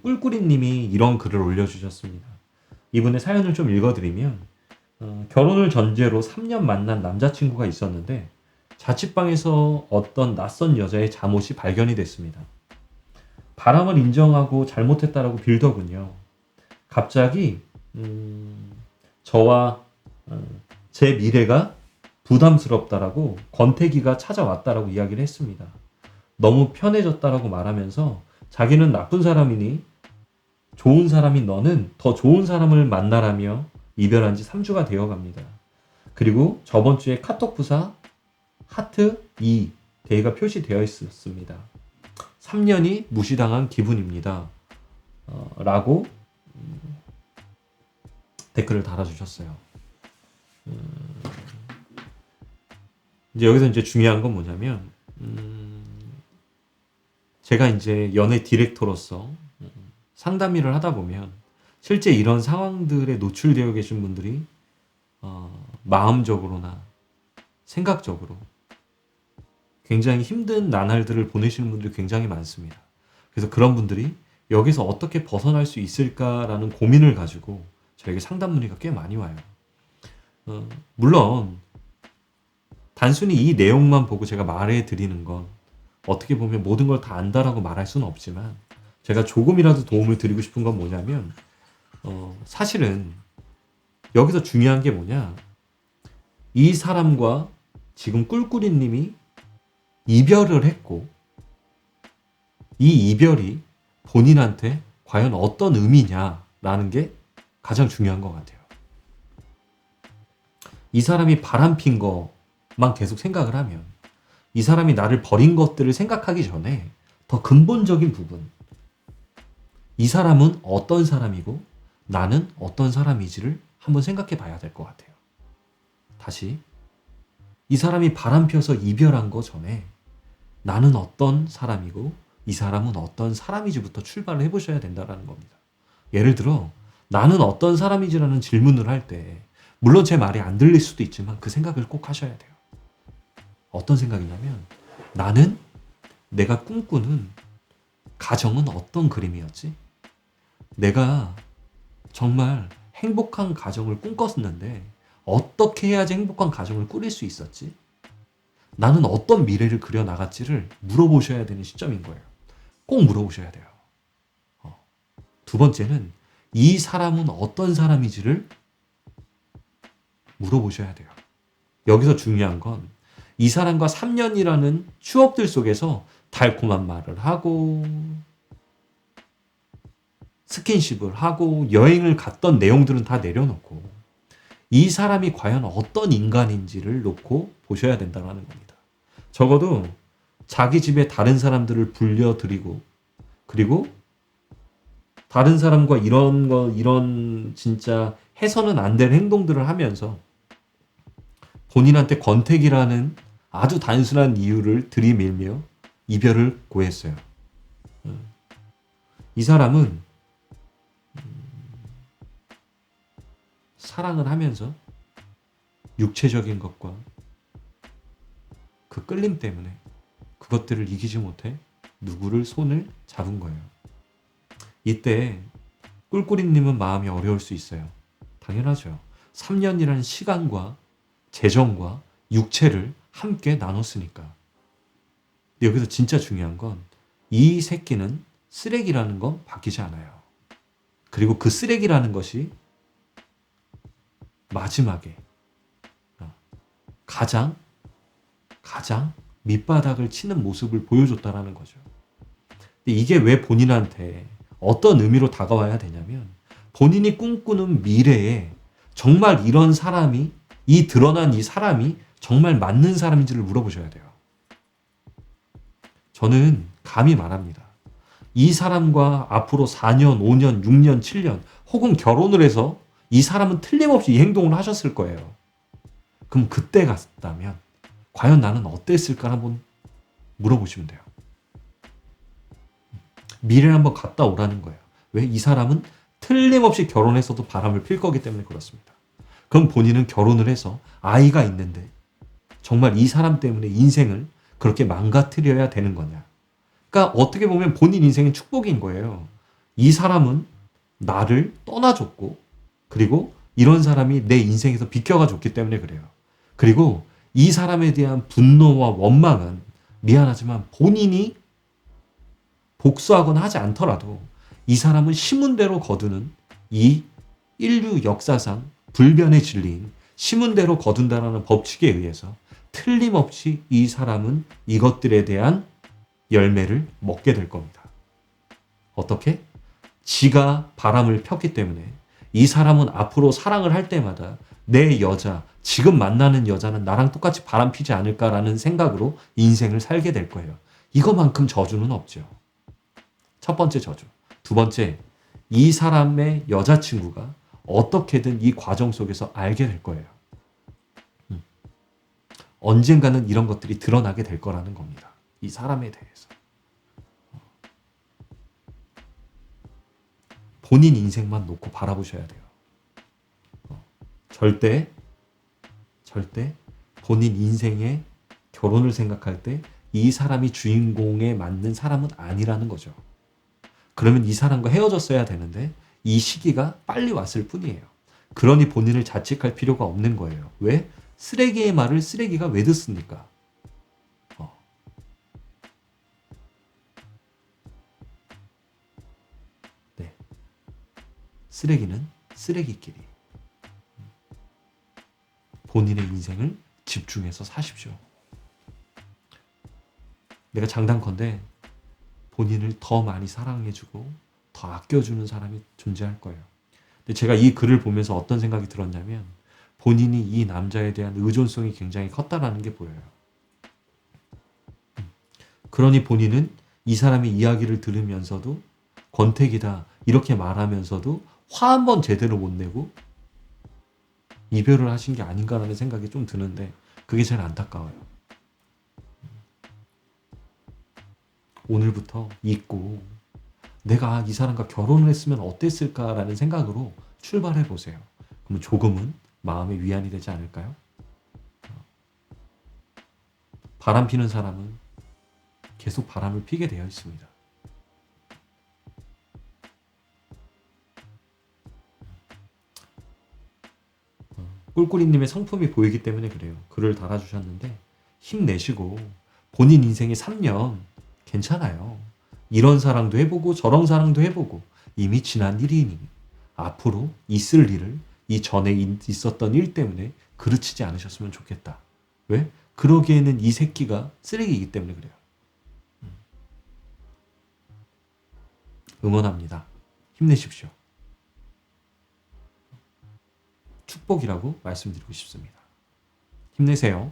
꿀꿀이님이 이런 글을 올려주셨습니다. 이분의 사연을 좀 읽어드리면 결혼을 전제로 3년 만난 남자친구가 있었는데 자취방에서 어떤 낯선 여자의 잠옷이 발견이 됐습니다. 바람을 인정하고 잘못했다라고 빌더군요. 갑자기 저와 제 미래가 부담스럽다라고 권태기가 찾아왔다라고 이야기를 했습니다. 너무 편해졌다라고 말하면서 자기는 나쁜 사람이니 좋은 사람인 너는 더 좋은 사람을 만나라며 이별한 지 3주가 되어 갑니다. 그리고 저번 주에 카톡 부사 하트 2 데이가 표시되어 있었습니다. 3년이 무시당한 기분입니다. 라고 댓글을 달아주셨어요. 이제 여기서 이제 중요한 건 뭐냐면, 제가 이제 연애 디렉터로서 상담 일을 하다 보면 실제 이런 상황들에 노출되어 계신 분들이 마음적으로나 생각적으로 굉장히 힘든 나날들을 보내시는 분들이 굉장히 많습니다. 그래서 그런 분들이 여기서 어떻게 벗어날 수 있을까라는 고민을 가지고 저에게 상담 문의가 꽤 많이 와요. 물론 단순히 이 내용만 보고 제가 말해 드리는 건 어떻게 보면 모든 걸 다 안다라고 말할 수는 없지만 제가 조금이라도 도움을 드리고 싶은 건 뭐냐면 사실은 여기서 중요한 게 뭐냐, 이 사람과 지금 꿀꿀이님이 이별을 했고 이 이별이 본인한테 과연 어떤 의미냐라는 게 가장 중요한 것 같아요. 이 사람이 바람핀 것만 계속 생각을 하면 이 사람이 나를 버린 것들을 생각하기 전에 더 근본적인 부분, 이 사람은 어떤 사람이고 나는 어떤 사람이지를 한번 생각해 봐야 될 것 같아요. 다시, 이 사람이 바람펴서 이별한 거 전에 나는 어떤 사람이고 이 사람은 어떤 사람이지부터 출발을 해보셔야 된다는 겁니다. 예를 들어 나는 어떤 사람이지라는 질문을 할 때 물론 제 말이 안 들릴 수도 있지만 그 생각을 꼭 하셔야 돼요. 어떤 생각이냐면, 나는 내가 꿈꾸는 가정은 어떤 그림이었지? 내가 정말 행복한 가정을 꿈꿨는데 어떻게 해야지 행복한 가정을 꾸릴 수 있었지? 나는 어떤 미래를 그려나갔지를 물어보셔야 되는 시점인 거예요. 꼭 물어보셔야 돼요. 두 번째는 이 사람은 어떤 사람인지를 물어보셔야 돼요. 여기서 중요한 건 이 사람과 3년이라는 추억들 속에서 달콤한 말을 하고 스킨십을 하고 여행을 갔던 내용들은 다 내려놓고 이 사람이 과연 어떤 인간인지를 놓고 보셔야 된다는 겁니다. 적어도 자기 집에 다른 사람들을 불려들이고 그리고 다른 사람과 이런 진짜 해서는 안 될 행동들을 하면서 본인한테 권태기라는 아주 단순한 이유를 들이밀며 이별을 고했어요. 이 사람은 사랑을 하면서 육체적인 것과 그 끌림 때문에 그것들을 이기지 못해 누구를 손을 잡은 거예요. 이때 꿀꿀이님은 마음이 어려울 수 있어요. 당연하죠. 3년이라는 시간과 재정과 육체를 함께 나눴으니까. 근데 여기서 진짜 중요한 건 이 새끼는 쓰레기라는 건 바뀌지 않아요. 그리고 그 쓰레기라는 것이 마지막에 가장 밑바닥을 치는 모습을 보여줬다라는 거죠. 근데 이게 왜 본인한테 어떤 의미로 다가와야 되냐면, 본인이 꿈꾸는 미래에 정말 이런 사람이, 이 드러난 이 사람이 정말 맞는 사람인지를 물어보셔야 돼요. 저는 감히 말합니다. 이 사람과 앞으로 4년, 5년, 6년, 7년 혹은 결혼을 해서 이 사람은 틀림없이 이 행동을 하셨을 거예요. 그럼 그때 갔다면 과연 나는 어땠을까 한번 물어보시면 돼요. 미래를 한번 갔다 오라는 거예요. 왜? 이 사람은 틀림없이 결혼해서도 바람을 필 거기 때문에 그렇습니다. 그럼 본인은 결혼을 해서 아이가 있는데 정말 이 사람 때문에 인생을 그렇게 망가뜨려야 되는 거냐? 그러니까 어떻게 보면 본인 인생은 축복인 거예요. 이 사람은 나를 떠나줬고, 그리고 이런 사람이 내 인생에서 비켜가 줬기 때문에 그래요. 그리고 이 사람에 대한 분노와 원망은 미안하지만 본인이 복수하거나 하지 않더라도 이 사람은 신문대로 거두는 이 인류 역사상 불변의 진리인 신문대로 거둔다라는 법칙에 의해서 틀림없이 이 사람은 이것들에 대한 열매를 먹게 될 겁니다. 어떻게? 지가 바람을 폈기 때문에 이 사람은 앞으로 사랑을 할 때마다 내 여자, 지금 만나는 여자는 나랑 똑같이 바람 피지 않을까라는 생각으로 인생을 살게 될 거예요. 이거만큼 저주는 없죠. 첫 번째 저주. 두 번째, 이 사람의 여자친구가 어떻게든 이 과정 속에서 알게 될 거예요. 언젠가는 이런 것들이 드러나게 될 거라는 겁니다. 이 사람에 대해서. 본인 인생만 놓고 바라보셔야 돼요. 절대 본인 인생의 결혼을 생각할 때 이 사람이 주인공에 맞는 사람은 아니라는 거죠. 그러면 이 사람과 헤어졌어야 되는데 이 시기가 빨리 왔을 뿐이에요. 그러니 본인을 자책할 필요가 없는 거예요. 왜? 쓰레기의 말을 쓰레기가 왜 듣습니까? 네. 쓰레기는 쓰레기끼리. 본인의 인생을 집중해서 사십시오. 내가 장단컨대 본인을 더 많이 사랑해주고 더 아껴주는 사람이 존재할 거예요. 근데 제가 이 글을 보면서 어떤 생각이 들었냐면 본인이 이 남자에 대한 의존성이 굉장히 컸다라는 게 보여요. 그러니 본인은 이 사람의 이야기를 들으면서도 권태기다 이렇게 말하면서도 화 한 번 제대로 못 내고 이별을 하신 게 아닌가라는 생각이 좀 드는데 그게 제일 안타까워요. 오늘부터 잊고 내가 이 사람과 결혼을 했으면 어땠을까라는 생각으로 출발해 보세요. 그러면 조금은 마음의 위안이 되지 않을까요? 바람 피는 사람은 계속 바람을 피게 되어 있습니다. 꿀꿀이님의 성품이 보이기 때문에 그래요. 글을 달아주셨는데 힘내시고 본인 인생의 3년 괜찮아요. 이런 사랑도 해보고 저런 사랑도 해보고 이미 지난 일이니 앞으로 있을 일을 이 전에 있었던 일 때문에 그르치지 않으셨으면 좋겠다. 왜? 그러기에는 이 새끼가 쓰레기이기 때문에 그래요. 응원합니다. 힘내십시오. 축복이라고 말씀드리고 싶습니다. 힘내세요.